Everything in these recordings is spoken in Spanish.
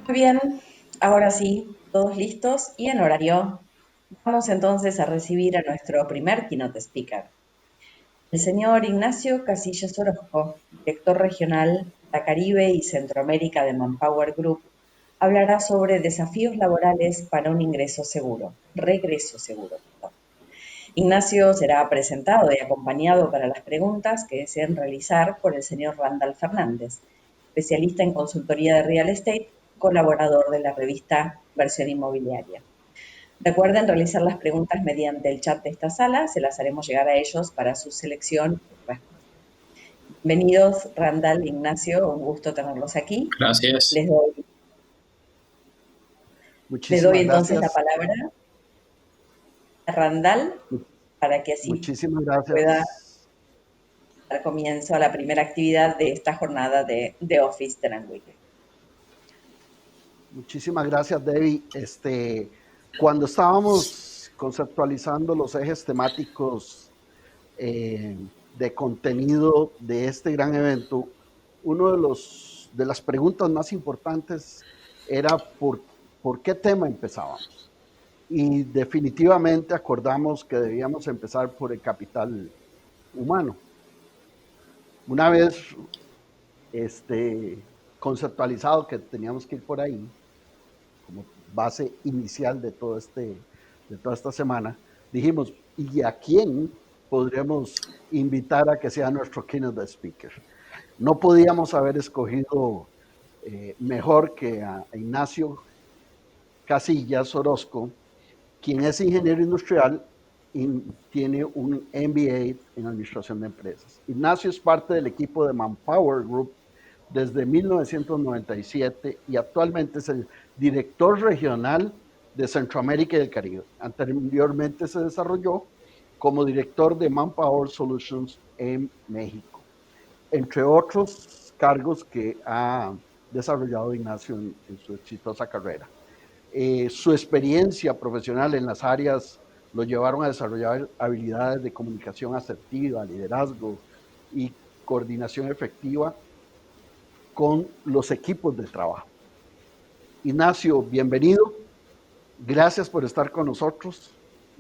Muy bien, ahora sí, todos listos y en horario. Vamos entonces a recibir a nuestro primer keynote speaker, el señor Ignacio Casillas Orozco, director regional para Caribe y Centroamérica de Manpower Group. Hablará sobre desafíos laborales para un ingreso seguro, regreso seguro. Ignacio será presentado y acompañado para las preguntas que deseen realizar por el señor Randall Fernández, especialista en consultoría de real estate, colaborador de la revista Versión Inmobiliaria. Recuerden realizar las preguntas mediante el chat de esta sala, se las haremos llegar a ellos para su selección y respuesta. Bienvenidos, Randall, Ignacio, un gusto tenerlos aquí. Gracias. Les doy, les doy Muchísimas entonces la gracias. palabra a Randall Mu- para que así Muchísimas pueda gracias. dar comienzo a la primera actividad de esta jornada de Office Tenant Week. Muchísimas gracias, Debbie. Cuando estábamos conceptualizando los ejes temáticos de contenido de este gran evento, uno de las preguntas más importantes era por qué tema empezábamos. Y definitivamente acordamos que debíamos empezar por el capital humano. Una vez conceptualizado que teníamos que ir por ahí, como base inicial de toda esta semana, dijimos, ¿y a quién podríamos invitar a que sea nuestro keynote speaker? No podíamos haber escogido mejor que a Ignacio Casillas Orozco, quien es ingeniero industrial y tiene un MBA en Administración de Empresas. Ignacio es parte del equipo de Manpower Group desde 1997 y actualmente es el director regional de Centroamérica y el Caribe. Anteriormente se desarrolló como director de Manpower Solutions en México, entre otros cargos que ha desarrollado Ignacio en su exitosa carrera. Su experiencia profesional en las áreas lo llevaron a desarrollar habilidades de comunicación asertiva, liderazgo y coordinación efectiva con los equipos de trabajo. Ignacio, bienvenido. Gracias por estar con nosotros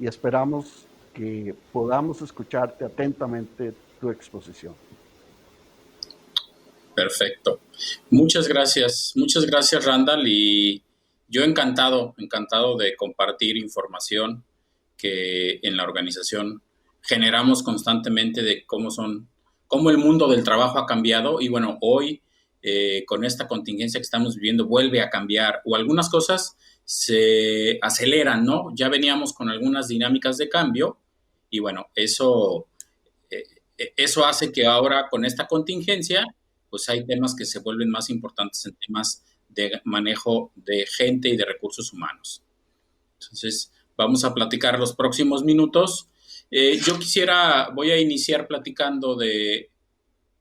y esperamos que podamos escucharte atentamente tu exposición. Perfecto. Muchas gracias, Randall, y yo encantado de compartir información que en la organización generamos constantemente de cómo el mundo del trabajo ha cambiado y bueno, hoy con esta contingencia que estamos viviendo vuelve a cambiar o algunas cosas se aceleran, ¿no? Ya veníamos con algunas dinámicas de cambio y bueno, eso hace que ahora con esta contingencia pues hay temas que se vuelven más importantes en temas de manejo de gente y de recursos humanos. Entonces, vamos a platicar los próximos minutos. Voy a iniciar platicando de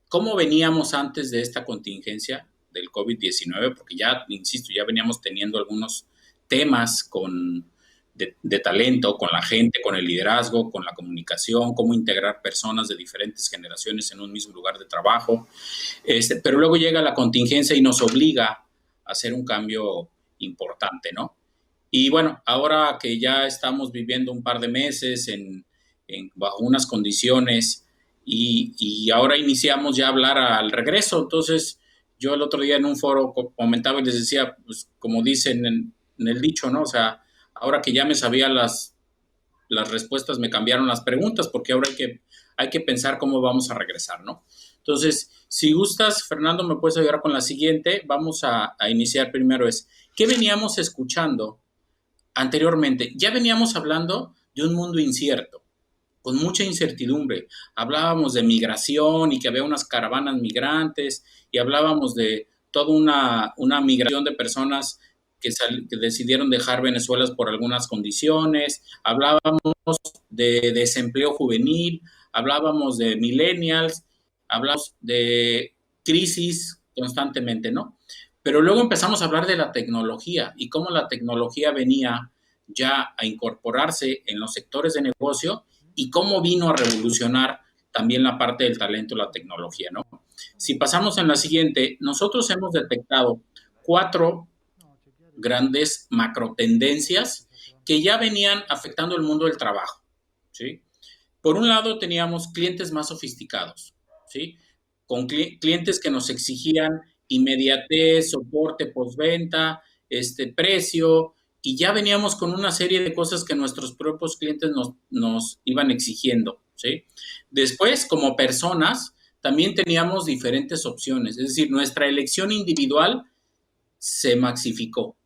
cómo veníamos antes de esta contingencia del COVID-19, porque ya, insisto, ya veníamos teniendo algunos temas de talento, con la gente, con el liderazgo, con la comunicación, cómo integrar personas de diferentes generaciones en un mismo lugar de trabajo. Pero luego llega la contingencia y nos obliga a hacer un cambio importante, ¿no? Y bueno, ahora que ya estamos viviendo un par de meses bajo unas condiciones y ahora iniciamos ya a hablar al regreso, entonces yo el otro día en un foro comentaba y les decía, pues como dicen en el dicho, ¿no? O sea, ahora que ya me sabía las respuestas, me cambiaron las preguntas porque ahora hay que pensar cómo vamos a regresar, ¿no? Entonces, si gustas, Fernando, me puedes ayudar con la siguiente. Vamos a iniciar primero ¿qué veníamos escuchando anteriormente? Ya veníamos hablando de un mundo incierto, con mucha incertidumbre. Hablábamos de migración y que había unas caravanas migrantes y hablábamos de toda una migración de personas que decidieron dejar Venezuela por algunas condiciones. Hablábamos de desempleo juvenil, hablábamos de millennials, hablábamos de crisis constantemente, ¿no? Pero luego empezamos a hablar de la tecnología y cómo la tecnología venía ya a incorporarse en los sectores de negocio y cómo vino a revolucionar también la parte del talento y la tecnología, ¿no? Si pasamos en la siguiente, nosotros hemos detectado 4 grandes macro tendencias que ya venían afectando el mundo del trabajo, ¿sí? Por un lado, teníamos clientes más sofisticados, ¿sí? Con clientes que nos exigían inmediatez, soporte postventa, precio, y ya veníamos con una serie de cosas que nuestros propios clientes nos iban exigiendo, ¿sí? Después, como personas, también teníamos diferentes opciones, es decir, nuestra elección individual se maxificó,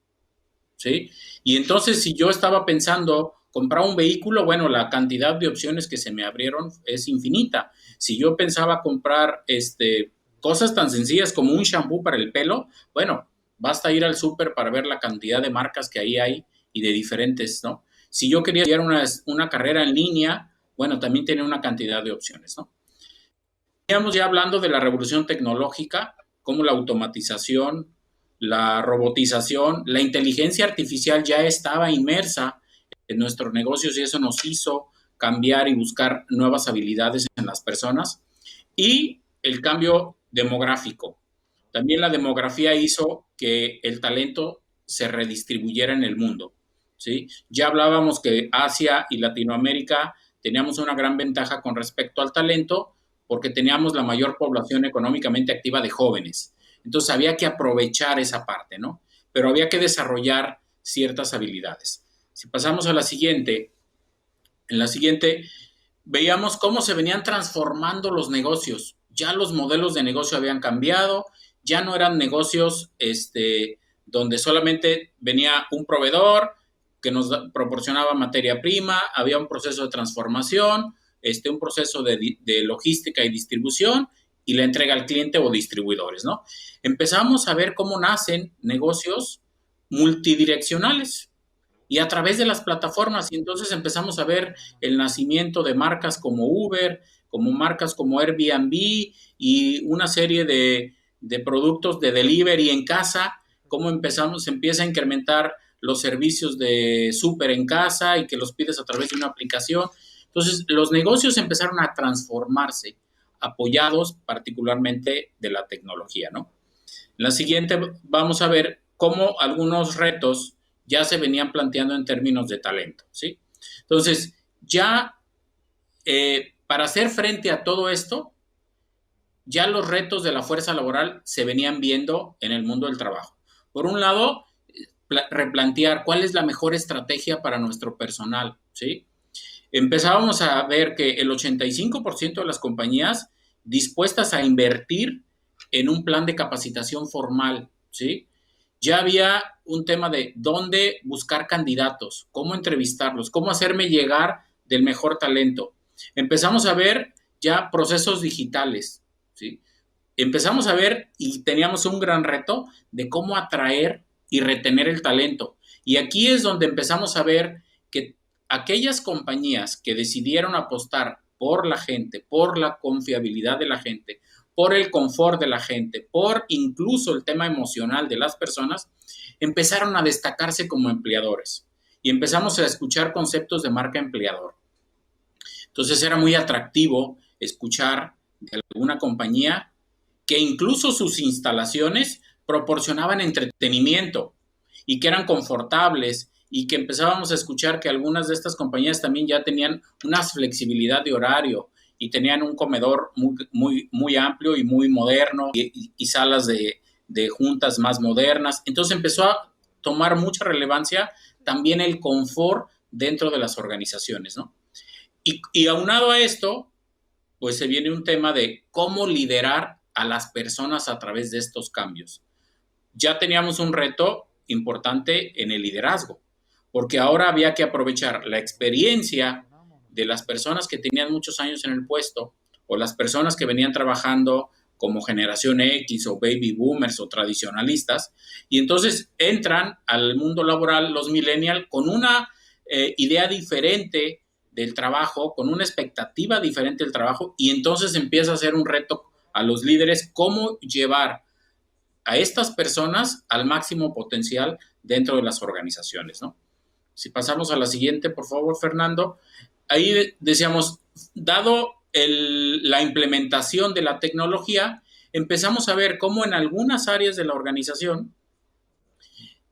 ¿sí? Y entonces, si yo estaba pensando comprar un vehículo, bueno, la cantidad de opciones que se me abrieron es infinita. Si yo pensaba comprar cosas tan sencillas como un shampoo para el pelo, bueno, basta ir al súper para ver la cantidad de marcas que ahí hay y de diferentes, ¿no? Si yo quería estudiar una carrera en línea, bueno, también tenía una cantidad de opciones, ¿no? Estamos ya hablando de la revolución tecnológica, como la automatización, la robotización, la inteligencia artificial ya estaba inmersa en nuestros negocios y eso nos hizo cambiar y buscar nuevas habilidades en las personas. Y el cambio demográfico. También la demografía hizo que el talento se redistribuyera en el mundo, ¿sí? Ya hablábamos que Asia y Latinoamérica teníamos una gran ventaja con respecto al talento porque teníamos la mayor población económicamente activa de jóvenes. Entonces había que aprovechar esa parte, ¿no? Pero había que desarrollar ciertas habilidades. Si pasamos a la siguiente, en la siguiente veíamos cómo se venían transformando los negocios. Ya los modelos de negocio habían cambiado, ya no eran negocios donde solamente venía un proveedor que nos proporcionaba materia prima, había un proceso de transformación, un proceso de logística y distribución y la entrega al cliente o distribuidores, ¿no? Empezamos a ver cómo nacen negocios multidireccionales y a través de las plataformas. Y entonces empezamos a ver el nacimiento de marcas como Uber, como marcas como Airbnb y una serie de productos de delivery en casa, cómo se empieza a incrementar los servicios de súper en casa y que los pides a través de una aplicación. Entonces, los negocios empezaron a transformarse, apoyados particularmente de la tecnología, ¿no? En la siguiente vamos a ver cómo algunos retos ya se venían planteando en términos de talento, ¿sí? Entonces, ya para hacer frente a todo esto, ya los retos de la fuerza laboral se venían viendo en el mundo del trabajo. Por un lado, replantear cuál es la mejor estrategia para nuestro personal, ¿sí? Empezábamos a ver que el 85% de las compañías dispuestas a invertir en un plan de capacitación formal, ¿sí? Ya había un tema de dónde buscar candidatos, cómo entrevistarlos, cómo hacerme llegar del mejor talento. Empezamos a ver ya procesos digitales, ¿sí? Empezamos a ver y teníamos un gran reto de cómo atraer y retener el talento. Y aquí es donde empezamos a ver que aquellas compañías que decidieron apostar por la gente, por la confiabilidad de la gente, por el confort de la gente, por incluso el tema emocional de las personas, empezaron a destacarse como empleadores y empezamos a escuchar conceptos de marca empleador. Entonces era muy atractivo escuchar de alguna compañía que incluso sus instalaciones proporcionaban entretenimiento y que eran confortables y que empezábamos a escuchar que algunas de estas compañías también ya tenían una flexibilidad de horario y tenían un comedor muy amplio y muy moderno y salas de juntas más modernas. Entonces empezó a tomar mucha relevancia también el confort dentro de las organizaciones, ¿no? Y aunado a esto, pues se viene un tema de cómo liderar a las personas a través de estos cambios. Ya teníamos un reto importante en el liderazgo, porque ahora había que aprovechar la experiencia de las personas que tenían muchos años en el puesto o las personas que venían trabajando como generación X o baby boomers o tradicionalistas, y entonces entran al mundo laboral los millennials con una idea diferente del trabajo, con una expectativa diferente del trabajo, y entonces empieza a ser un reto a los líderes cómo llevar a estas personas al máximo potencial dentro de las organizaciones, ¿no? Si pasamos a la siguiente, por favor, Fernando. Ahí decíamos, dado la implementación de la tecnología, empezamos a ver cómo en algunas áreas de la organización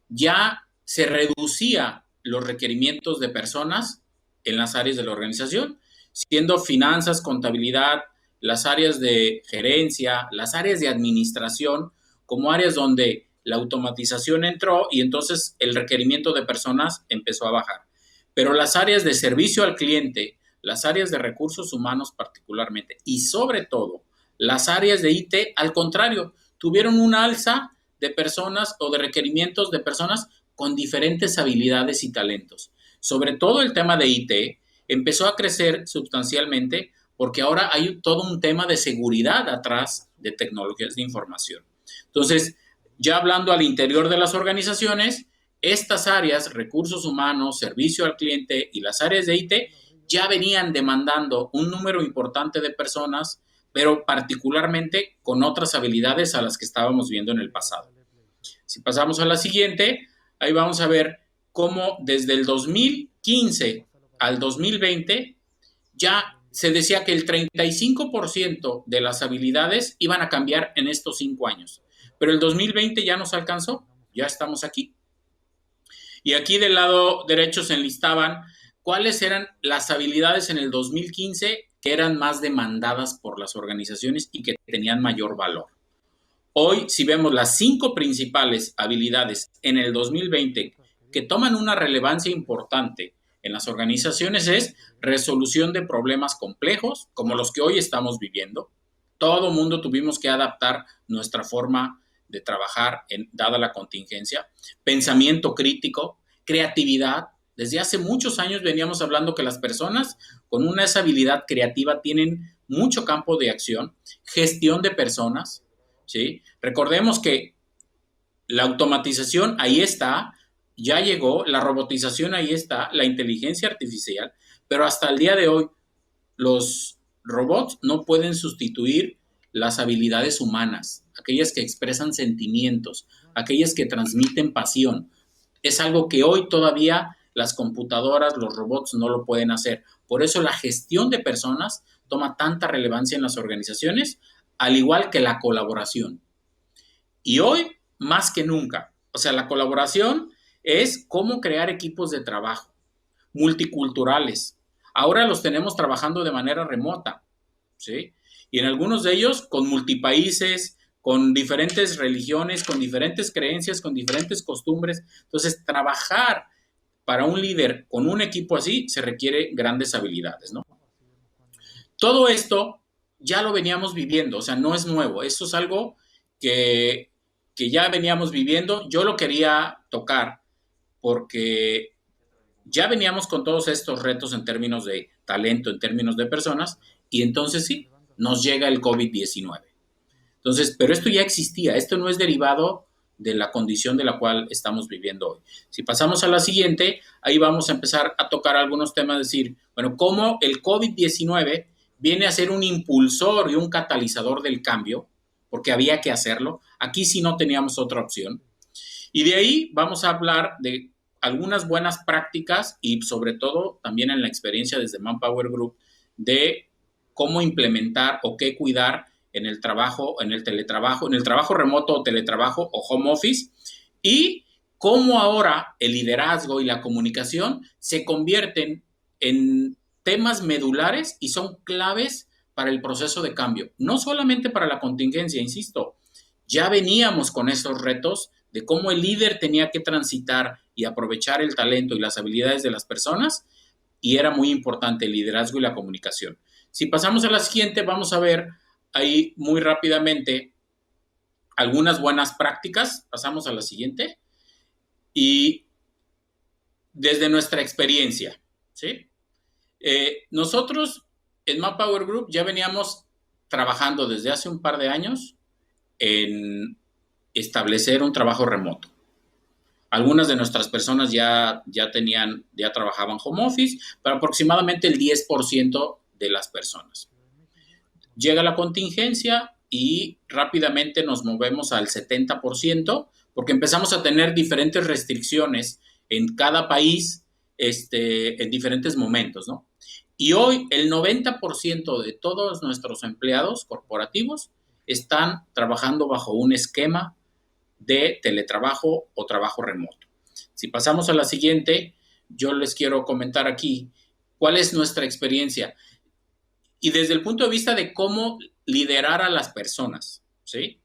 ya se reducía los requerimientos de personas en las áreas de la organización, siendo finanzas, contabilidad, las áreas de gerencia, las áreas de administración, como áreas donde la automatización entró y entonces el requerimiento de personas empezó a bajar. Pero las áreas de servicio al cliente, las áreas de recursos humanos particularmente y sobre todo las áreas de IT, al contrario, tuvieron una alza de personas o de requerimientos de personas con diferentes habilidades y talentos. Sobre todo el tema de IT empezó a crecer sustancialmente porque ahora hay todo un tema de seguridad atrás de tecnologías de información. Entonces, ya hablando al interior de las organizaciones, estas áreas, recursos humanos, servicio al cliente y las áreas de IT, ya venían demandando un número importante de personas, pero particularmente con otras habilidades a las que estábamos viendo en el pasado. Si pasamos a la siguiente, ahí vamos a ver cómo desde el 2015 al 2020 ya se decía que el 35% de las habilidades iban a cambiar en estos 5 años. Pero el 2020 ya nos alcanzó, ya estamos aquí. Y aquí del lado derecho se enlistaban cuáles eran las habilidades en el 2015 que eran más demandadas por las organizaciones y que tenían mayor valor. Hoy, si vemos las 5 principales habilidades en el 2020 que toman una relevancia importante en las organizaciones, es resolución de problemas complejos, como los que hoy estamos viviendo. Todo mundo tuvimos que adaptar nuestra forma de trabajar dada la contingencia. Pensamiento crítico, creatividad. Desde hace muchos años veníamos hablando que las personas con esa habilidad creativa tienen mucho campo de acción. Gestión de personas, ¿sí? Recordemos que la automatización ahí está, ya llegó, la robotización ahí está, la inteligencia artificial, pero hasta el día de hoy los robots no pueden sustituir las habilidades humanas, aquellas que expresan sentimientos, aquellas que transmiten pasión. Es algo que hoy todavía las computadoras, los robots no lo pueden hacer. Por eso la gestión de personas toma tanta relevancia en las organizaciones, al igual que la colaboración. Y hoy, más que nunca, o sea, la colaboración es cómo crear equipos de trabajo multiculturales. Ahora los tenemos trabajando de manera remota, ¿sí? Y en algunos de ellos con multipaíses, con diferentes religiones, con diferentes creencias, con diferentes costumbres. Entonces, trabajar para un líder con un equipo así se requiere grandes habilidades, ¿no? Todo esto ya lo veníamos viviendo, o sea, no es nuevo. Esto es algo que ya veníamos viviendo. Yo lo quería tocar porque ya veníamos con todos estos retos en términos de talento, en términos de personas, y entonces sí, nos llega el COVID-19. Entonces, pero esto ya existía, esto no es derivado de la condición de la cual estamos viviendo hoy. Si pasamos a la siguiente, ahí vamos a empezar a tocar algunos temas, decir, bueno, cómo el COVID-19 viene a ser un impulsor y un catalizador del cambio, porque había que hacerlo. Aquí sí no teníamos otra opción. Y de ahí vamos a hablar de algunas buenas prácticas y sobre todo también en la experiencia desde Manpower Group de cómo implementar o qué cuidar en el trabajo, en el teletrabajo, en el trabajo remoto o teletrabajo o home office, y cómo ahora el liderazgo y la comunicación se convierten en temas medulares y son claves para el proceso de cambio. No solamente para la contingencia, insisto, ya veníamos con estos retos de cómo el líder tenía que transitar y aprovechar el talento y las habilidades de las personas, y era muy importante el liderazgo y la comunicación. Si pasamos a la siguiente, vamos a ver ahí muy rápidamente algunas buenas prácticas. Pasamos a la siguiente. Y desde nuestra experiencia, ¿sí? Nosotros en Manpower Group ya veníamos trabajando desde hace un par de años en establecer un trabajo remoto. Algunas de nuestras personas ya trabajaban home office, pero aproximadamente el 10% de las personas. Llega la contingencia y rápidamente nos movemos al 70%, porque empezamos a tener diferentes restricciones en cada país en diferentes momentos, ¿no? Y hoy el 90% de todos nuestros empleados corporativos están trabajando bajo un esquema de teletrabajo o trabajo remoto. Si pasamos a la siguiente, yo les quiero comentar aquí cuál es nuestra experiencia y desde el punto de vista de cómo liderar a las personas, ¿sí?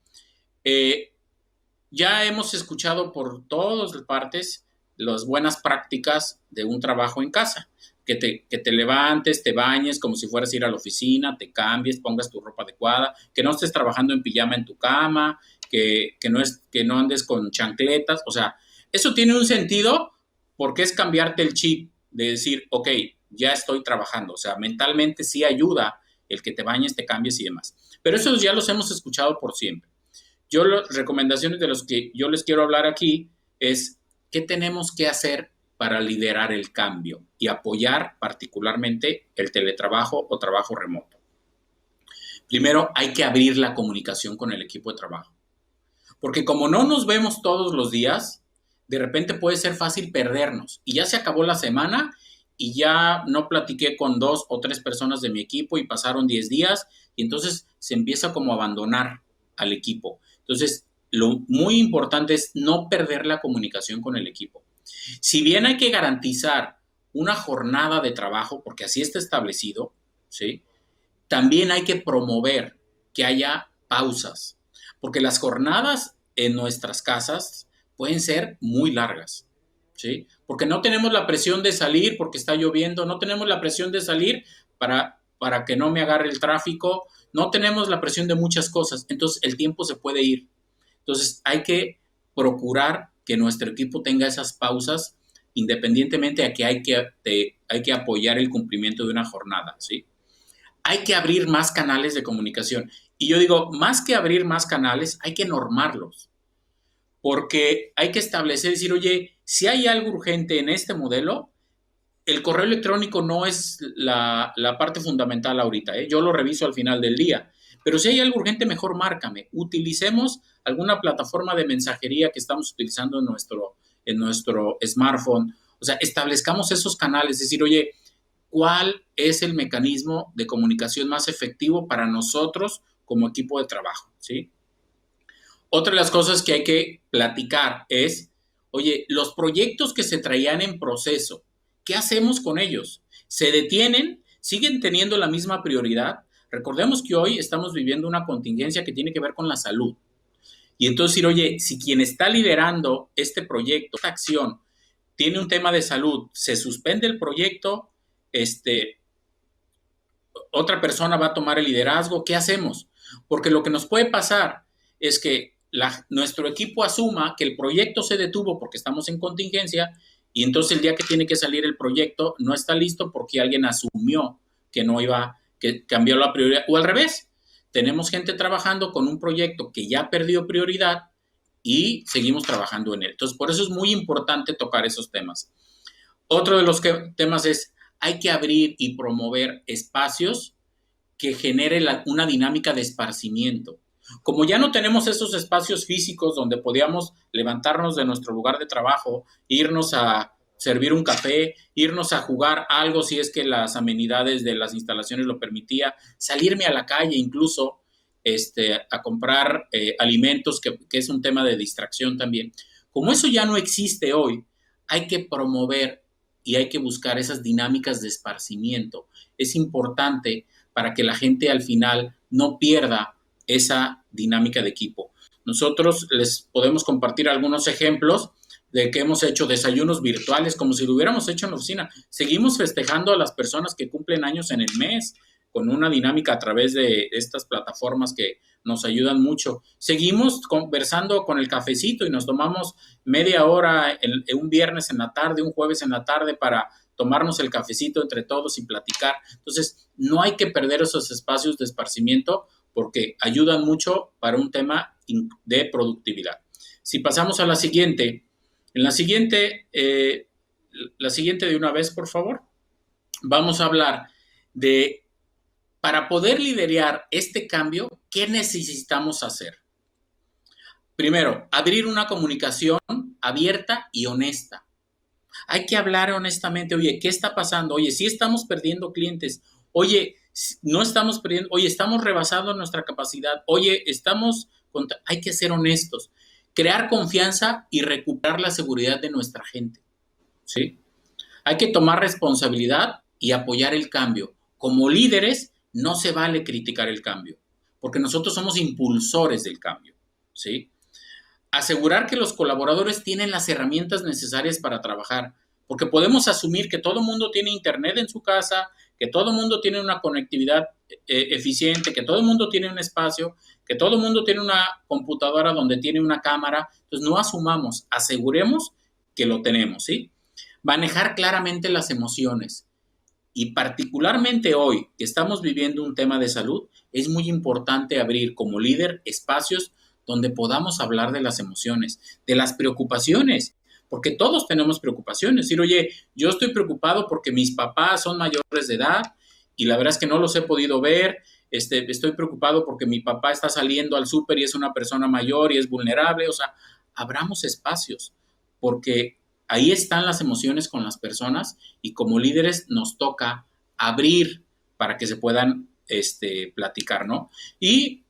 Ya hemos escuchado por todas partes las buenas prácticas de un trabajo en casa. Que te levantes, te bañes como si fueras a ir a la oficina, te cambies, pongas tu ropa adecuada, que no estés trabajando en pijama en tu cama, que no andes con chancletas. O sea, eso tiene un sentido porque es cambiarte el chip de decir, ok, ya estoy trabajando. O sea, mentalmente sí ayuda el que te bañes, te cambies y demás. Pero esos ya los hemos escuchado por siempre. Las recomendaciones de los que yo les quiero hablar aquí es qué tenemos que hacer para liderar el cambio y apoyar particularmente el teletrabajo o trabajo remoto. Primero, hay que abrir la comunicación con el equipo de trabajo. Porque como no nos vemos todos los días, de repente puede ser fácil perdernos. Y ya se acabó la semana y ya no platiqué con 2 o 3 personas de mi equipo y pasaron 10 días y entonces se empieza como a abandonar al equipo. Entonces, lo muy importante es no perder la comunicación con el equipo. Si bien hay que garantizar una jornada de trabajo, porque así está establecido, ¿sí? También hay que promover que haya pausas, porque las jornadas en nuestras casas pueden ser muy largas, ¿sí? Porque no tenemos la presión de salir porque está lloviendo, no tenemos la presión de salir para que no me agarre el tráfico, no tenemos la presión de muchas cosas, entonces el tiempo se puede ir. Entonces hay que procurar que nuestro equipo tenga esas pausas independientemente de que hay que apoyar el cumplimiento de una jornada, ¿sí? Hay que abrir más canales de comunicación. Y yo digo, más que abrir más canales, hay que normarlos. Porque hay que establecer, decir, oye, si hay algo urgente en este modelo, el correo electrónico no es la parte fundamental ahorita, ¿eh? Yo lo reviso al final del día. Pero si hay algo urgente, mejor márcame. Utilicemos alguna plataforma de mensajería que estamos utilizando en nuestro smartphone. O sea, establezcamos esos canales. Es decir, oye, ¿cuál es el mecanismo de comunicación más efectivo para nosotros como equipo de trabajo? ¿Sí? Otra de las cosas que hay que platicar es, oye, los proyectos que se traían en proceso, ¿qué hacemos con ellos? ¿Se detienen? ¿Siguen teniendo la misma prioridad? Recordemos que hoy estamos viviendo una contingencia que tiene que ver con la salud. Y entonces decir, oye, si quien está liderando este proyecto, esta acción, tiene un tema de salud, se suspende el proyecto, otra persona va a tomar el liderazgo, ¿qué hacemos? Porque lo que nos puede pasar es que nuestro equipo asuma que el proyecto se detuvo porque estamos en contingencia y entonces el día que tiene que salir el proyecto no está listo porque alguien asumió que no iba, que cambió la prioridad, o al revés, tenemos gente trabajando con un proyecto que ya perdió prioridad y seguimos trabajando en él. Entonces, por eso es muy importante tocar esos temas. Otro de los temas es, hay que abrir y promover espacios que genere una dinámica de esparcimiento. Como ya no tenemos esos espacios físicos donde podíamos levantarnos de nuestro lugar de trabajo, irnos a servir un café, irnos a jugar algo si es que las amenidades de las instalaciones lo permitía, salirme a la calle incluso a comprar alimentos, que es un tema de distracción también. Como eso ya no existe hoy, hay que promover y hay que buscar esas dinámicas de esparcimiento. Es importante para que la gente al final no pierda esa dinámica de equipo. Nosotros les podemos compartir algunos ejemplos de que hemos hecho desayunos virtuales como si lo hubiéramos hecho en la oficina. Seguimos festejando a las personas que cumplen años en el mes con una dinámica a través de estas plataformas que nos ayudan mucho. Seguimos conversando con el cafecito y nos tomamos media hora un viernes en la tarde, un jueves en la tarde para tomarnos el cafecito entre todos y platicar. Entonces, no hay que perder esos espacios de esparcimiento porque ayudan mucho para un tema de productividad. Si pasamos a la siguiente, la siguiente de una vez, por favor, vamos a hablar de, para poder liderar este cambio, ¿qué necesitamos hacer? Primero, abrir una comunicación abierta y honesta. Hay que hablar honestamente, oye, ¿qué está pasando? Oye, sí estamos perdiendo clientes. Oye, no estamos perdiendo, oye, estamos rebasando nuestra capacidad. Oye, hay que ser honestos. crear confianza y recuperar la seguridad de nuestra gente, ¿sí? Hay que tomar responsabilidad y apoyar el cambio. Como líderes, no se vale criticar el cambio, porque nosotros somos impulsores del cambio, ¿sí? Asegurar que los colaboradores tienen las herramientas necesarias para trabajar, porque podemos asumir que todo el mundo tiene internet en su casa, que todo el mundo tiene una conectividad eficiente, que todo el mundo tiene un espacio, que todo el mundo tiene una computadora donde tiene una cámara. Entonces, no asumamos, aseguremos que lo tenemos, ¿sí? Manejar claramente las emociones. Y particularmente hoy, que estamos viviendo un tema de salud, es muy importante abrir como líder espacios donde podamos hablar de las emociones, de las preocupaciones, porque todos tenemos preocupaciones. Decir, oye, yo estoy preocupado porque mis papás son mayores de edad y la verdad es que no los he podido ver. Estoy preocupado porque mi papá está saliendo al súper y es una persona mayor y es vulnerable. O sea, abramos espacios, porque ahí están las emociones con las personas y como líderes nos toca abrir para que se puedan platicar, ¿no? Y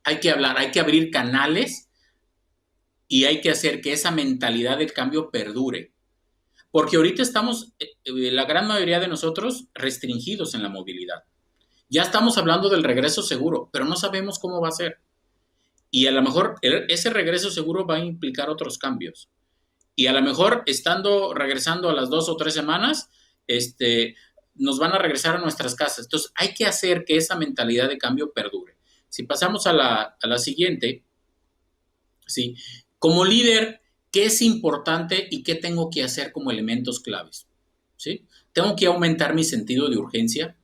hay que hablar, hay que abrir canales y hay que hacer que esa mentalidad del cambio perdure. Porque ahorita estamos, la gran mayoría de nosotros, restringidos en la movilidad. Ya estamos hablando del regreso seguro, pero no sabemos cómo va a ser. Y a lo mejor ese regreso seguro va a implicar otros cambios. Y a lo mejor regresando a las 2 o 3 semanas, nos van a regresar a nuestras casas. Entonces hay que hacer que esa mentalidad de cambio perdure. Si pasamos a la siguiente, ¿sí? Como líder, ¿qué es importante y qué tengo que hacer como elementos claves? ¿Sí? Tengo que aumentar mi sentido de urgencia.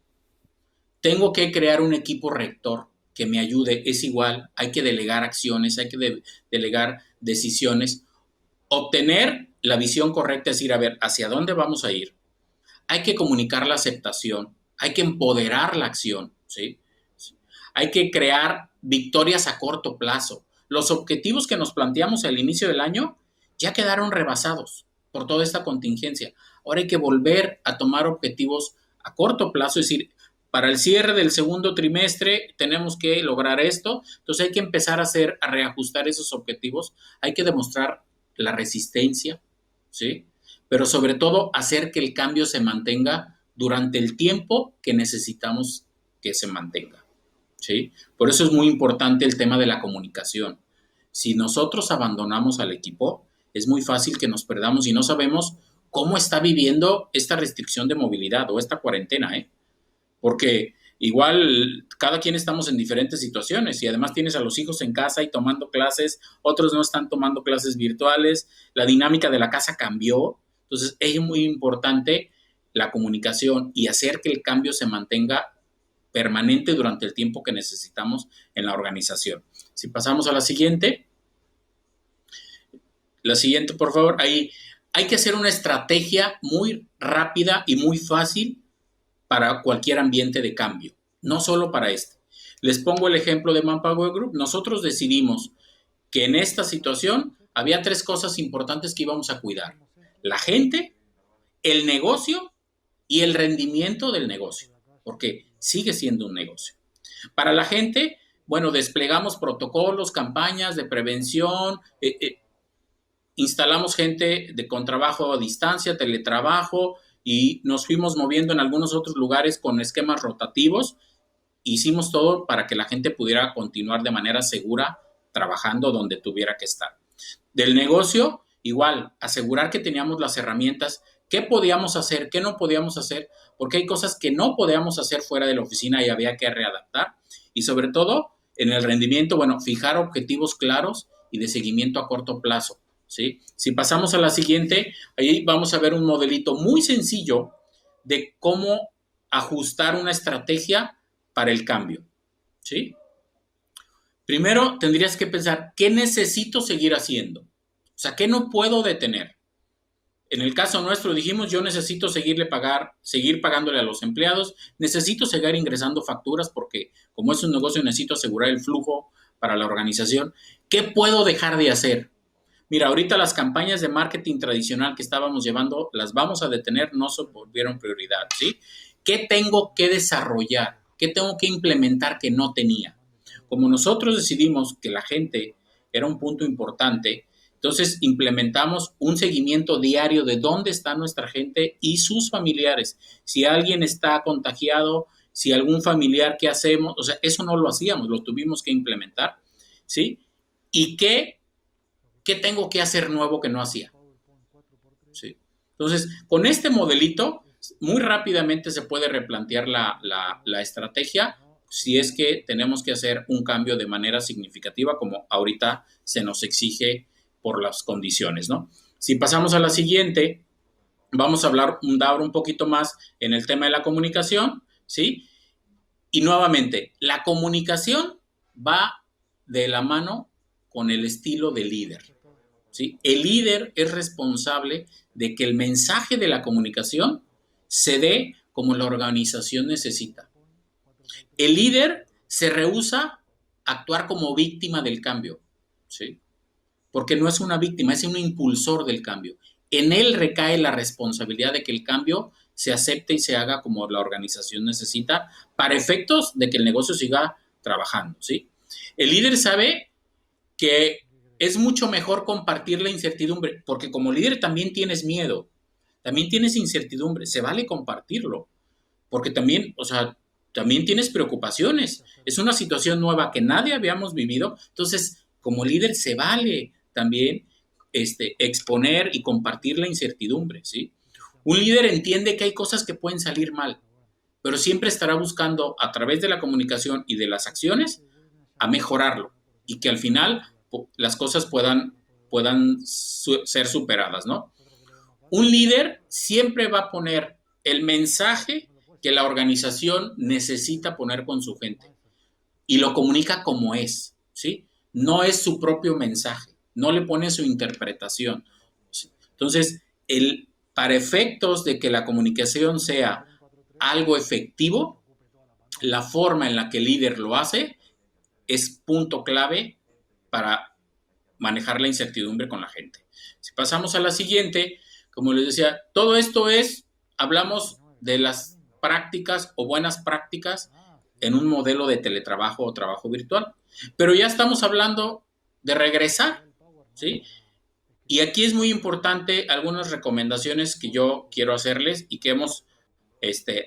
Tengo que crear un equipo rector que me ayude. Es igual, hay que delegar acciones, hay que delegar decisiones. Obtener la visión correcta, es decir, a ver, ¿hacia dónde vamos a ir? Hay que comunicar la aceptación, hay que empoderar la acción, ¿sí? Hay que crear victorias a corto plazo. Los objetivos que nos planteamos al inicio del año ya quedaron rebasados por toda esta contingencia. Ahora hay que volver a tomar objetivos a corto plazo, es decir, para el cierre del segundo trimestre tenemos que lograr esto, entonces hay que empezar a reajustar esos objetivos, hay que demostrar la resistencia, ¿sí? Pero sobre todo hacer que el cambio se mantenga durante el tiempo que necesitamos que se mantenga, ¿sí? Por eso es muy importante el tema de la comunicación. Si nosotros abandonamos al equipo, es muy fácil que nos perdamos y no sabemos cómo está viviendo esta restricción de movilidad o esta cuarentena, ¿eh? Porque igual cada quien estamos en diferentes situaciones y además tienes a los hijos en casa y tomando clases, otros no están tomando clases virtuales, la dinámica de la casa cambió, entonces es muy importante la comunicación y hacer que el cambio se mantenga permanente durante el tiempo que necesitamos en la organización. Si pasamos a la siguiente, por favor, ahí hay que hacer una estrategia muy rápida y muy fácil para cualquier ambiente de cambio, no solo para este. Les pongo el ejemplo de Manpower Group. Nosotros decidimos que en esta situación había 3 cosas importantes que íbamos a cuidar: la gente, el negocio y el rendimiento del negocio, porque sigue siendo un negocio. Para la gente, bueno, desplegamos protocolos, campañas de prevención, instalamos gente con trabajo a distancia, teletrabajo, y nos fuimos moviendo en algunos otros lugares con esquemas rotativos. Hicimos todo para que la gente pudiera continuar de manera segura trabajando donde tuviera que estar. Del negocio, igual, asegurar que teníamos las herramientas, qué podíamos hacer, qué no podíamos hacer, porque hay cosas que no podíamos hacer fuera de la oficina y había que readaptar. Y sobre todo, en el rendimiento, bueno, fijar objetivos claros y de seguimiento a corto plazo, ¿sí? Si pasamos a la siguiente, ahí vamos a ver un modelito muy sencillo de cómo ajustar una estrategia para el cambio, ¿sí? Primero tendrías que pensar, ¿qué necesito seguir haciendo? O sea, ¿qué no puedo detener? En el caso nuestro dijimos, yo necesito seguir pagándole a los empleados, necesito seguir ingresando facturas porque como es un negocio necesito asegurar el flujo para la organización. ¿Qué puedo dejar de hacer? Mira, ahorita las campañas de marketing tradicional que estábamos llevando, las vamos a detener, no se volvieron prioridad, ¿sí? ¿Qué tengo que desarrollar? ¿Qué tengo que implementar que no tenía? Como nosotros decidimos que la gente era un punto importante. Entonces implementamos un seguimiento diario de dónde está nuestra gente y sus familiares. Si alguien está contagiado, si algún familiar, ¿qué hacemos? O sea, eso no lo hacíamos, lo tuvimos que implementar, ¿sí? ¿Y qué tengo que hacer nuevo que no hacía? ¿Sí? Entonces, con este modelito, muy rápidamente se puede replantear la estrategia si es que tenemos que hacer un cambio de manera significativa, como ahorita se nos exige por las condiciones, ¿no? Si pasamos a la siguiente, vamos a hablar un poquito más en el tema de la comunicación, ¿sí? Y nuevamente, la comunicación va de la mano con el estilo de líder, ¿sí? El líder es responsable de que el mensaje de la comunicación se dé como la organización necesita. El líder se rehúsa a actuar como víctima del cambio, ¿sí? Porque no es una víctima, es un impulsor del cambio. En él recae la responsabilidad de que el cambio se acepte y se haga como la organización necesita para efectos de que el negocio siga trabajando, ¿sí? El líder sabe que es mucho mejor compartir la incertidumbre, porque como líder también tienes miedo, también tienes incertidumbre, se vale compartirlo, porque también, o sea, también tienes preocupaciones, es una situación nueva que nadie habíamos vivido, entonces como líder se vale también exponer y compartir la incertidumbre, ¿sí? Un líder entiende que hay cosas que pueden salir mal, pero siempre estará buscando a través de la comunicación y de las acciones a mejorarlo y que al final las cosas puedan ser superadas, ¿no? Un líder siempre va a poner el mensaje que la organización necesita poner con su gente y lo comunica como es, ¿sí? No es su propio mensaje, no le pone su interpretación, ¿sí? Entonces, para efectos de que la comunicación sea algo efectivo, la forma en la que el líder lo hace es punto clave para manejar la incertidumbre con la gente. Si pasamos a la siguiente, como les decía, todo esto hablamos de las prácticas o buenas prácticas en un modelo de teletrabajo o trabajo virtual, pero ya estamos hablando de regresar, ¿sí? Y aquí es muy importante algunas recomendaciones que yo quiero hacerles y que hemos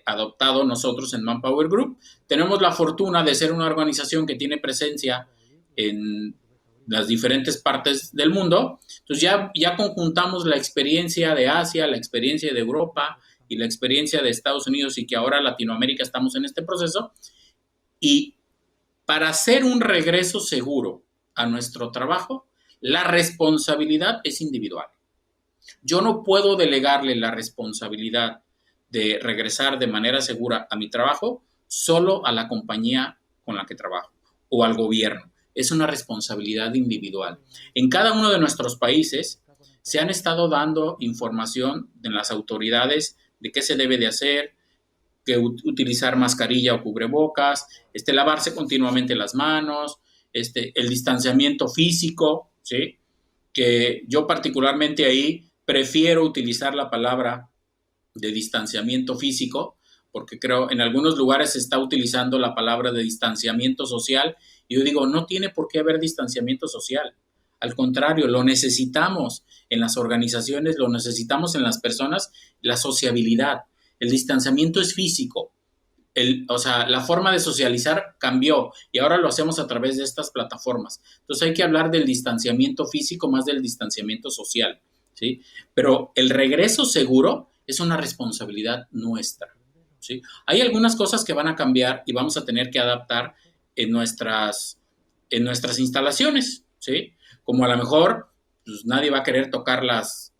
adoptado nosotros en Manpower Group. Tenemos la fortuna de ser una organización que tiene presencia en las diferentes partes del mundo. Entonces ya conjuntamos la experiencia de Asia, la experiencia de Europa y la experiencia de Estados Unidos y que ahora Latinoamérica estamos en este proceso. Y para hacer un regreso seguro a nuestro trabajo, la responsabilidad es individual. Yo no puedo delegarle la responsabilidad de regresar de manera segura a mi trabajo solo a la compañía con la que trabajo o al gobierno. Es una responsabilidad individual. En cada uno de nuestros países se han estado dando información de las autoridades de qué se debe de hacer, que utilizar mascarilla o cubrebocas, lavarse continuamente las manos, el distanciamiento físico, ¿sí? Que yo particularmente ahí prefiero utilizar la palabra de distanciamiento físico, porque creo en algunos lugares se está utilizando la palabra de distanciamiento social y yo digo, no tiene por qué haber distanciamiento social. Al contrario, lo necesitamos en las organizaciones, lo necesitamos en las personas, la sociabilidad. El distanciamiento es físico. O sea, la forma de socializar cambió y ahora lo hacemos a través de estas plataformas. Entonces hay que hablar del distanciamiento físico más del distanciamiento social, ¿sí? Pero el regreso seguro es una responsabilidad nuestra, ¿sí? Hay algunas cosas que van a cambiar y vamos a tener que adaptar en nuestras instalaciones, ¿sí? Como a lo mejor pues, nadie va a querer tocar las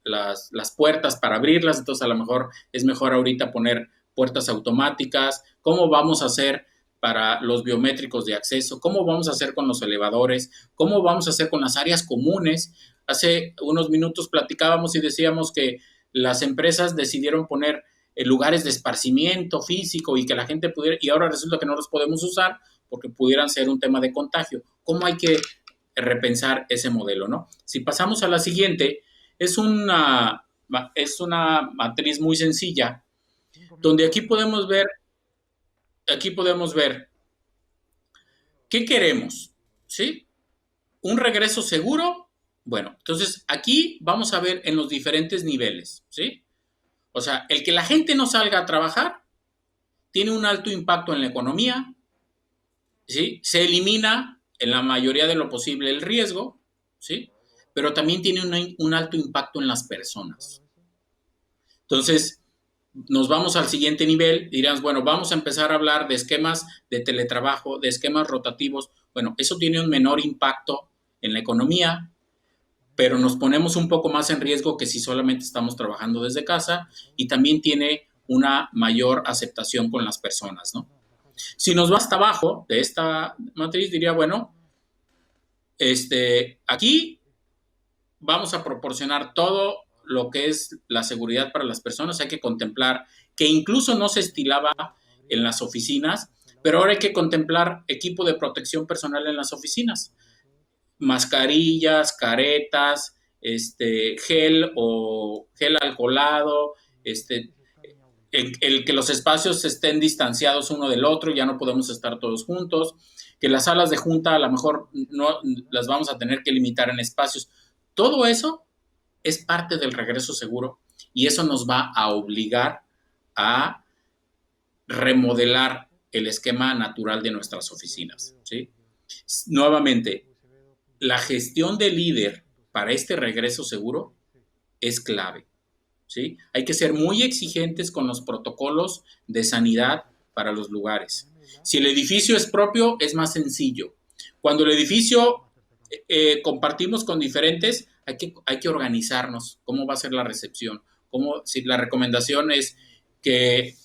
puertas para abrirlas, entonces a lo mejor es mejor ahorita poner puertas automáticas, cómo vamos a hacer para los biométricos de acceso, cómo vamos a hacer con los elevadores, cómo vamos a hacer con las áreas comunes. Hace unos minutos platicábamos y decíamos que las empresas decidieron poner lugares de esparcimiento físico y que la gente pudiera, y ahora resulta que no los podemos usar porque pudieran ser un tema de contagio. ¿Cómo hay que repensar ese modelo, no? Si pasamos a la siguiente, es una matriz muy sencilla, donde aquí podemos ver qué queremos, ¿sí? un regreso seguro, bueno, entonces aquí vamos a ver en los diferentes niveles, ¿sí? O sea, el que la gente no salga a trabajar tiene un alto impacto en la economía, ¿sí? Se elimina en la mayoría de lo posible el riesgo, ¿sí? Pero también tiene un alto impacto en las personas. Entonces, nos vamos al siguiente nivel, dirás, bueno, vamos a empezar a hablar de esquemas de teletrabajo, de esquemas rotativos. Bueno, eso tiene un menor impacto en la economía, pero nos ponemos un poco más en riesgo que si solamente estamos trabajando desde casa, y también tiene una mayor aceptación con las personas, ¿no? Si nos va hasta abajo de esta matriz, diría, bueno, aquí vamos a proporcionar todo lo que es la seguridad para las personas. Hay que contemplar que incluso no se estilaba en las oficinas, pero ahora hay que contemplar equipo de protección personal en las oficinas. Mascarillas, caretas, gel o gel alcoholado, el que los espacios estén distanciados uno del otro, ya no podemos estar todos juntos, que las salas de junta a lo mejor no las vamos a tener que limitar en espacios. Todo eso es parte del regreso seguro, y eso nos va a obligar a remodelar el esquema natural de nuestras oficinas, ¿sí? Nuevamente, la gestión del líder para este regreso seguro es clave, ¿sí? Hay que ser muy exigentes con los protocolos de sanidad para los lugares. Si el edificio es propio, es más sencillo. Cuando el edificio compartimos con diferentes, hay que organizarnos. ¿Cómo va a ser la recepción? Si la recomendación es que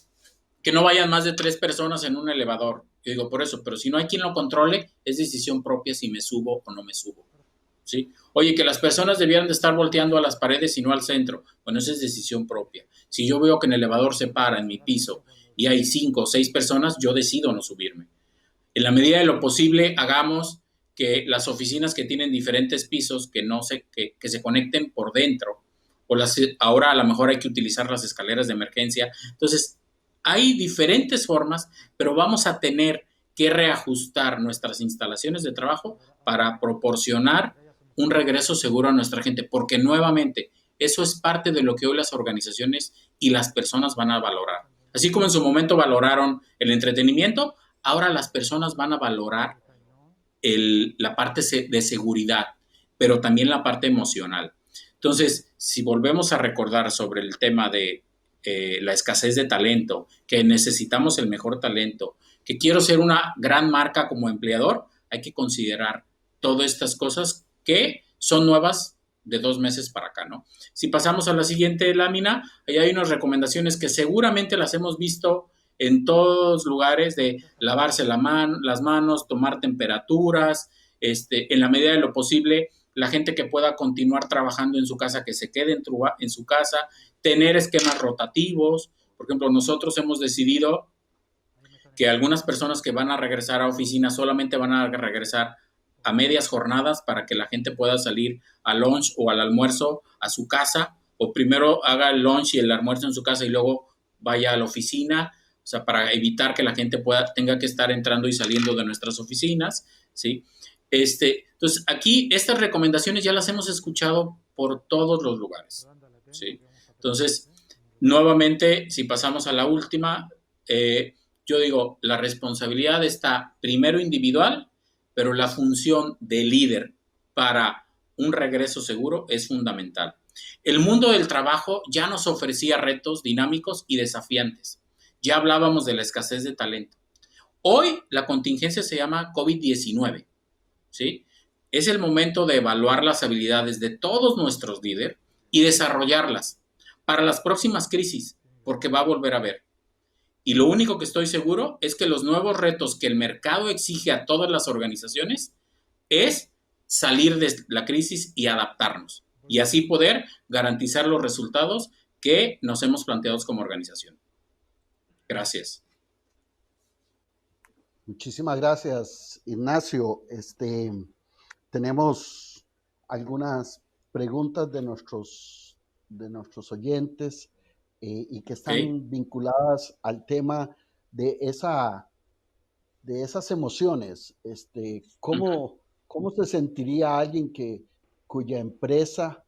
no vayan más de 3 personas en un elevador. Yo digo, por eso, pero si no hay quien lo controle, es decisión propia si me subo o no me subo, ¿sí? Oye, que las personas debieran de estar volteando a las paredes y no al centro. Bueno, esa es decisión propia. Si yo veo que en el elevador se para en mi piso y hay 5 o 6 personas, yo decido no subirme. En la medida de lo posible, hagamos que las oficinas que tienen diferentes pisos, que se conecten por dentro, o ahora a lo mejor hay que utilizar las escaleras de emergencia. Entonces, hay diferentes formas, pero vamos a tener que reajustar nuestras instalaciones de trabajo para proporcionar un regreso seguro a nuestra gente, porque nuevamente eso es parte de lo que hoy las organizaciones y las personas van a valorar. Así como en su momento valoraron el entretenimiento, ahora las personas van a valorar la parte de seguridad, pero también la parte emocional. Entonces, si volvemos a recordar sobre el tema de la escasez de talento, que necesitamos el mejor talento, que quiero ser una gran marca como empleador, hay que considerar todas estas cosas que son nuevas de 2 meses para acá, ¿no? Si pasamos a la siguiente lámina, ahí hay unas recomendaciones que seguramente las hemos visto en todos lugares, de lavarse las manos, tomar temperaturas, en la medida de lo posible, la gente que pueda continuar trabajando en su casa, que se quede en su casa, tener esquemas rotativos. Por ejemplo, nosotros hemos decidido que algunas personas que van a regresar a oficina solamente van a regresar a medias jornadas para que la gente pueda salir al lunch o al almuerzo a su casa, o primero haga el lunch y el almuerzo en su casa y luego vaya a la oficina, o sea, para evitar que la gente tenga que estar entrando y saliendo de nuestras oficinas, ¿sí? Entonces, aquí estas recomendaciones ya las hemos escuchado por todos los lugares, ¿sí? Entonces, nuevamente, si pasamos a la última, yo digo, la responsabilidad está primero individual, pero la función de líder para un regreso seguro es fundamental. El mundo del trabajo ya nos ofrecía retos dinámicos y desafiantes. Ya hablábamos de la escasez de talento. Hoy la contingencia se llama COVID-19, ¿sí? Es el momento de evaluar las habilidades de todos nuestros líderes y desarrollarlas para las próximas crisis, porque va a volver a haber. Y lo único que estoy seguro es que los nuevos retos que el mercado exige a todas las organizaciones es salir de la crisis y adaptarnos, y así poder garantizar los resultados que nos hemos planteado como organización. Gracias. Muchísimas gracias, Ignacio. Tenemos algunas preguntas de nuestros oyentes y que están vinculadas al tema de esas emociones. ¿Cómo ¿Cómo se sentiría alguien cuya empresa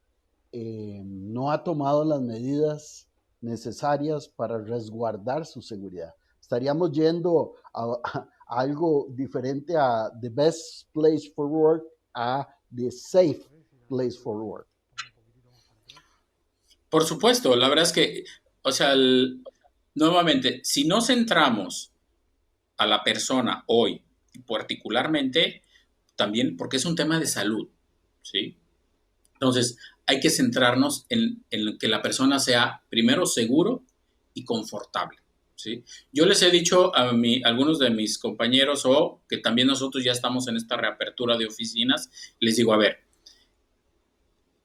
no ha tomado las medidas necesarias para resguardar su seguridad? Estaríamos yendo a algo diferente a the best place for work a the safe place for work. Por supuesto, la verdad es que, o sea, nuevamente, si no centramos a la persona hoy, particularmente, también porque es un tema de salud, ¿sí? Entonces, hay que centrarnos en que la persona sea primero seguro y confortable, ¿sí? Yo les he dicho a algunos de mis compañeros o que también nosotros ya estamos en esta reapertura de oficinas, les digo, a ver,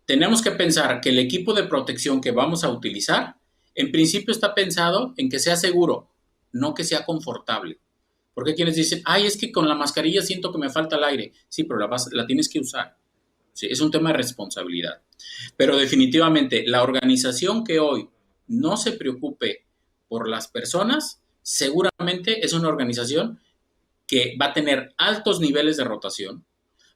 tenemos que pensar que el equipo de protección que vamos a utilizar, en principio está pensado en que sea seguro, no que sea confortable. Porque quienes dicen, ay, es que con la mascarilla siento que me falta el aire. Sí, pero la tienes que usar. Sí, es un tema de responsabilidad. Pero definitivamente, la organización que hoy no se preocupe por las personas, seguramente es una organización que va a tener altos niveles de rotación,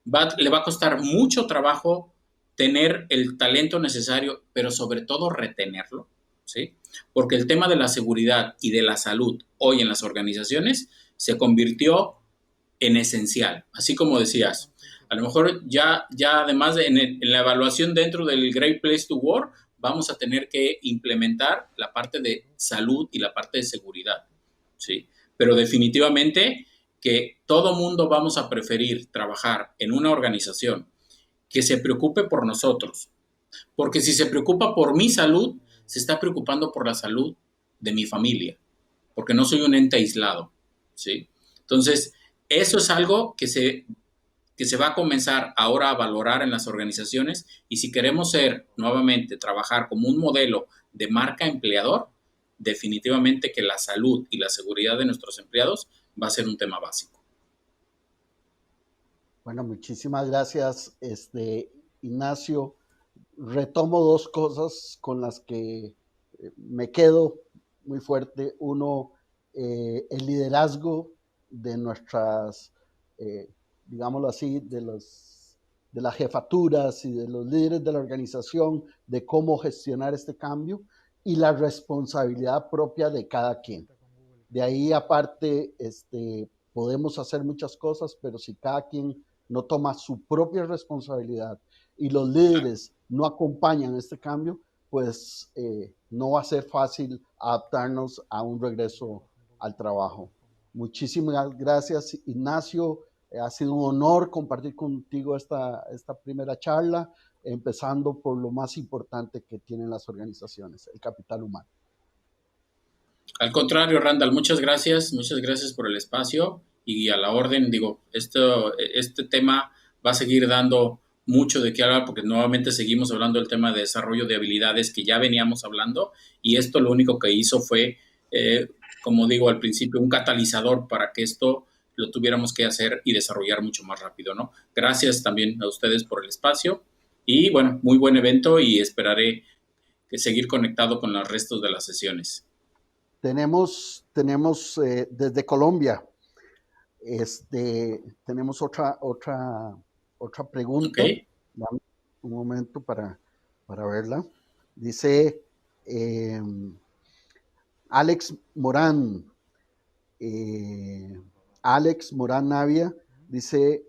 le va a costar mucho trabajo tener el talento necesario, pero sobre todo retenerlo, ¿sí? Porque el tema de la seguridad y de la salud hoy en las organizaciones se convirtió en esencial, así como decías. A lo mejor ya además en la evaluación dentro del Great Place to Work, vamos a tener que implementar la parte de salud y la parte de seguridad, ¿sí? Pero definitivamente que todo mundo vamos a preferir trabajar en una organización que se preocupe por nosotros, porque si se preocupa por mi salud, se está preocupando por la salud de mi familia, porque no soy un ente aislado, ¿sí? Entonces, eso es algo que se va a comenzar ahora a valorar en las organizaciones y si queremos nuevamente, trabajar como un modelo de marca empleador, definitivamente que la salud y la seguridad de nuestros empleados va a ser un tema básico. Bueno, muchísimas gracias, Ignacio. Retomo dos cosas con las que me quedo muy fuerte. Uno, el liderazgo de nuestras, digámoslo así, de las jefaturas y de los líderes de la organización, de cómo gestionar este cambio y la responsabilidad propia de cada quien. De ahí aparte, podemos hacer muchas cosas, pero si cada quien no toma su propia responsabilidad y los líderes no acompañan este cambio, pues no va a ser fácil adaptarnos a un regreso al trabajo. Muchísimas gracias, Ignacio. Ha sido un honor compartir contigo esta primera charla, empezando por lo más importante que tienen las organizaciones, el capital humano. Al contrario, Randall, muchas gracias por el espacio y a la orden, digo, este tema va a seguir dando mucho de qué hablar porque nuevamente seguimos hablando del tema de desarrollo de habilidades que ya veníamos hablando y esto lo único que hizo fue, como digo al principio, un catalizador para que esto lo tuviéramos que hacer y desarrollar mucho más rápido, ¿no? Gracias también a ustedes por el espacio y bueno, muy buen evento y esperaré seguir conectado con los restos de las sesiones. Tenemos desde Colombia, tenemos otra pregunta. Okay. Dame un momento para verla. Dice Alex Morán Navia, dice,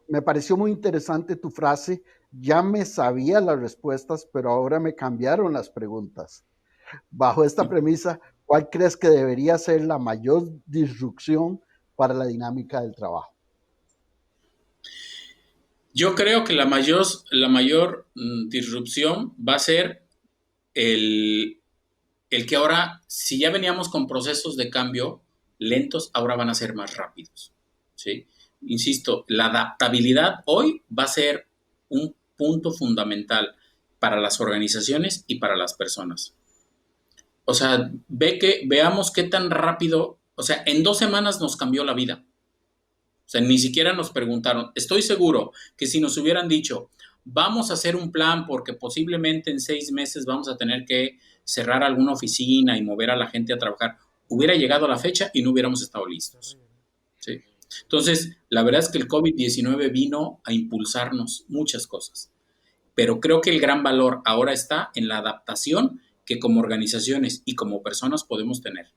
me pareció muy interesante tu frase, ya me sabía las respuestas, pero ahora me cambiaron las preguntas. Bajo esta premisa, ¿cuál crees que debería ser la mayor disrupción para la dinámica del trabajo? Yo creo que la mayor disrupción va a ser el que ahora, si ya veníamos con procesos de cambio lentos, ahora van a ser más rápidos, ¿sí? Insisto, la adaptabilidad hoy va a ser un punto fundamental para las organizaciones y para las personas. O sea, veamos qué tan rápido, o sea, en 2 semanas nos cambió la vida. O sea, ni siquiera nos preguntaron. Estoy seguro que si nos hubieran dicho, vamos a hacer un plan porque posiblemente en 6 meses vamos a tener que cerrar alguna oficina y mover a la gente a trabajar, hubiera llegado la fecha y no hubiéramos estado listos, ¿sí? Entonces, la verdad es que el COVID-19 vino a impulsarnos muchas cosas, pero creo que el gran valor ahora está en la adaptación que como organizaciones y como personas podemos tener.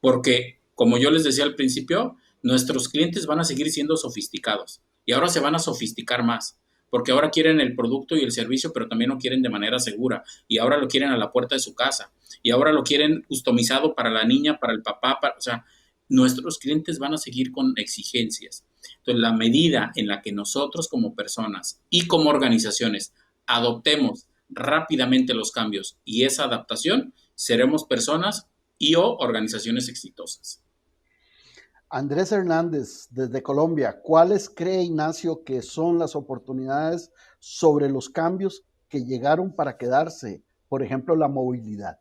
Porque, como yo les decía al principio, nuestros clientes van a seguir siendo sofisticados y ahora se van a sofisticar más, porque ahora quieren el producto y el servicio, pero también lo quieren de manera segura y ahora lo quieren a la puerta de su casa y ahora lo quieren customizado para la niña, para el papá, o sea, nuestros clientes van a seguir con exigencias. Entonces, la medida en la que nosotros como personas y como organizaciones adoptemos rápidamente los cambios y esa adaptación, seremos personas y o organizaciones exitosas. Andrés Hernández, desde Colombia, ¿cuáles cree Ignacio que son las oportunidades sobre los cambios que llegaron para quedarse? Por ejemplo, la movilidad.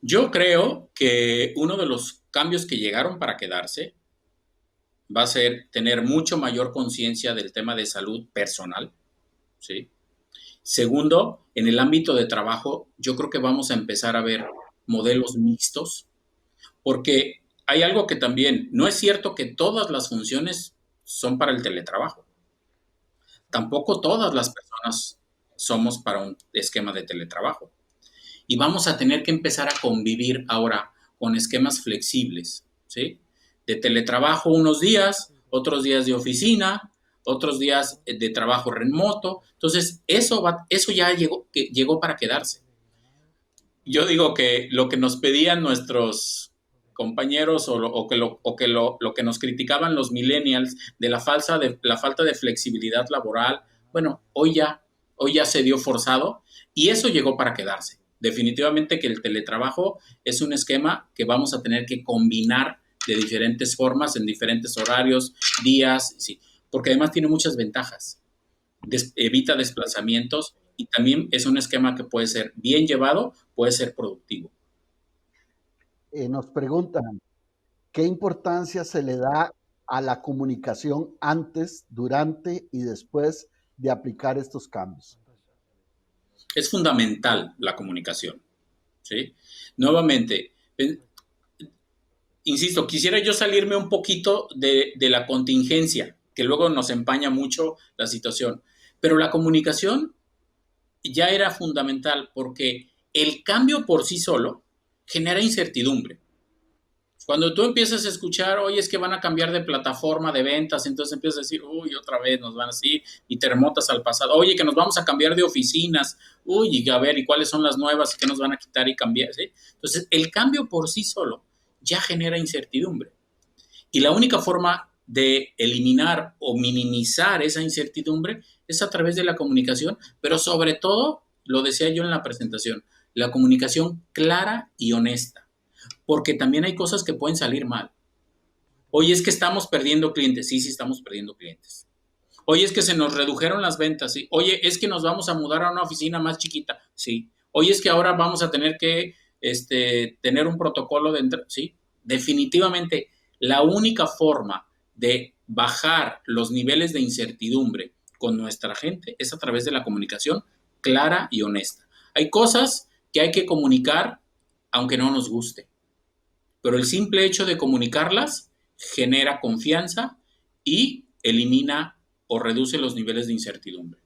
Yo creo que uno de los cambios que llegaron para quedarse va a ser tener mucho mayor conciencia del tema de salud personal, ¿sí? Segundo, en el ámbito de trabajo, yo creo que vamos a empezar a ver modelos mixtos, porque hay algo que también, no es cierto que todas las funciones son para el teletrabajo. Tampoco todas las personas somos para un esquema de teletrabajo. Y vamos a tener que empezar a convivir ahora con esquemas flexibles, ¿sí? De teletrabajo unos días, otros días de oficina, otros días de trabajo remoto. Entonces, eso ya llegó para quedarse. Yo digo que lo que nos pedían nuestros compañeros o lo que nos criticaban los millennials de la falta de flexibilidad laboral, bueno, hoy ya se dio forzado y eso llegó para quedarse. Definitivamente que el teletrabajo es un esquema que vamos a tener que combinar de diferentes formas, en diferentes horarios, días, sí, porque además tiene muchas ventajas. Evita desplazamientos y también es un esquema que puede ser bien llevado, puede ser productivo. Nos preguntan, ¿qué importancia se le da a la comunicación antes, durante y después de aplicar estos cambios? Es fundamental la comunicación, ¿sí? Nuevamente, insisto, quisiera yo salirme un poquito de la contingencia, que luego nos empaña mucho la situación, pero la comunicación ya era fundamental porque el cambio por sí solo genera incertidumbre. Cuando tú empiezas a escuchar, oye, es que van a cambiar de plataforma de ventas, entonces empiezas a decir, uy, otra vez nos van a decir, y te remontas al pasado, oye, que nos vamos a cambiar de oficinas, uy, y a ver, ¿y cuáles son las nuevas y qué nos van a quitar y cambiar? ¿Sí? Entonces, el cambio por sí solo ya genera incertidumbre. Y la única forma de eliminar o minimizar esa incertidumbre es a través de la comunicación, pero sobre todo, lo decía yo en la presentación, la comunicación clara y honesta. Porque también hay cosas que pueden salir mal. Oye, es que estamos perdiendo clientes. Sí, estamos perdiendo clientes. Oye, es que se nos redujeron las ventas. Sí. Oye, es que nos vamos a mudar a una oficina más chiquita. Sí. Oye, es que ahora vamos a tener que tener un protocolo de entrada. Sí. Definitivamente, la única forma de bajar los niveles de incertidumbre con nuestra gente es a través de la comunicación clara y honesta. Hay cosas que hay que comunicar aunque no nos guste. Pero el simple hecho de comunicarlas genera confianza y elimina o reduce los niveles de incertidumbre.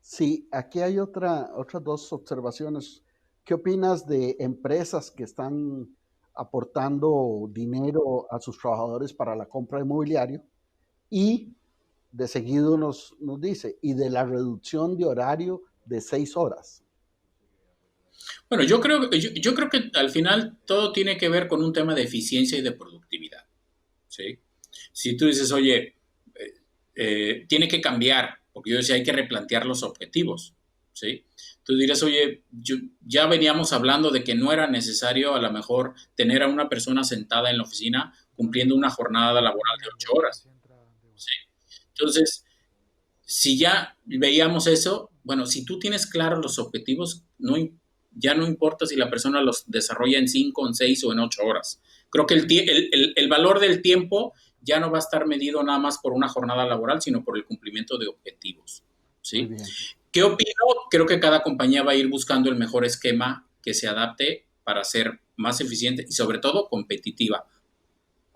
Sí, aquí hay otras dos observaciones. ¿Qué opinas de empresas que están aportando dinero a sus trabajadores para la compra de mobiliario? Y de seguido nos dice, y de la reducción de horario de 6 horas. Bueno, yo creo que al final todo tiene que ver con un tema de eficiencia y de productividad, ¿sí? Si tú dices, oye, tiene que cambiar, porque yo decía, hay que replantear los objetivos, ¿sí? Tú dirás, oye, ya veníamos hablando de que no era necesario a lo mejor tener a una persona sentada en la oficina cumpliendo una jornada laboral de 8 horas, ¿sí? Entonces, si ya veíamos eso, bueno, si tú tienes claros los objetivos, ya no importa si la persona los desarrolla en 5, en 6 o en 8 horas. Creo que el valor del tiempo ya no va a estar medido nada más por una jornada laboral, sino por el cumplimiento de objetivos, ¿sí? ¿Qué opino? Creo que cada compañía va a ir buscando el mejor esquema que se adapte para ser más eficiente y sobre todo competitiva.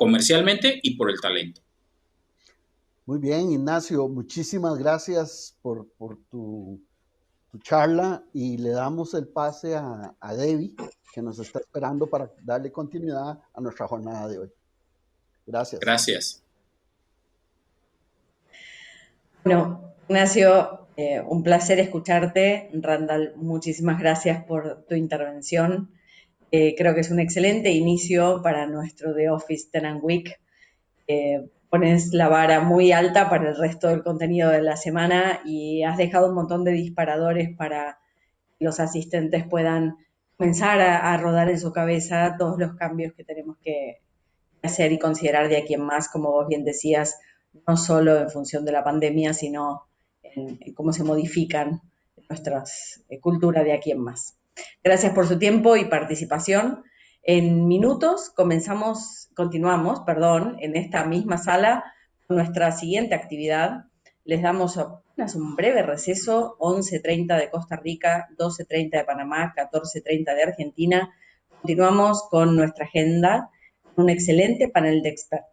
comercialmente y por el talento. Muy bien, Ignacio, muchísimas gracias por tu charla y le damos el pase a Debbie, que nos está esperando para darle continuidad a nuestra jornada de hoy. Gracias. Gracias. Bueno, Ignacio, un placer escucharte. Randall, muchísimas gracias por tu intervención. Creo que es un excelente inicio para nuestro The Office Tenant Week. Pones la vara muy alta para el resto del contenido de la semana y has dejado un montón de disparadores para que los asistentes puedan comenzar a rodar en su cabeza todos los cambios que tenemos que hacer y considerar de aquí en más, como vos bien decías, no solo en función de la pandemia, sino en cómo se modifican nuestras culturas de aquí en más. Gracias por su tiempo y participación. En minutos continuamos, en esta misma sala con nuestra siguiente actividad. Les damos apenas un breve receso, 11:30 de Costa Rica, 12:30 de Panamá, 14:30 de Argentina. Continuamos con nuestra agenda, un excelente panel de expertos.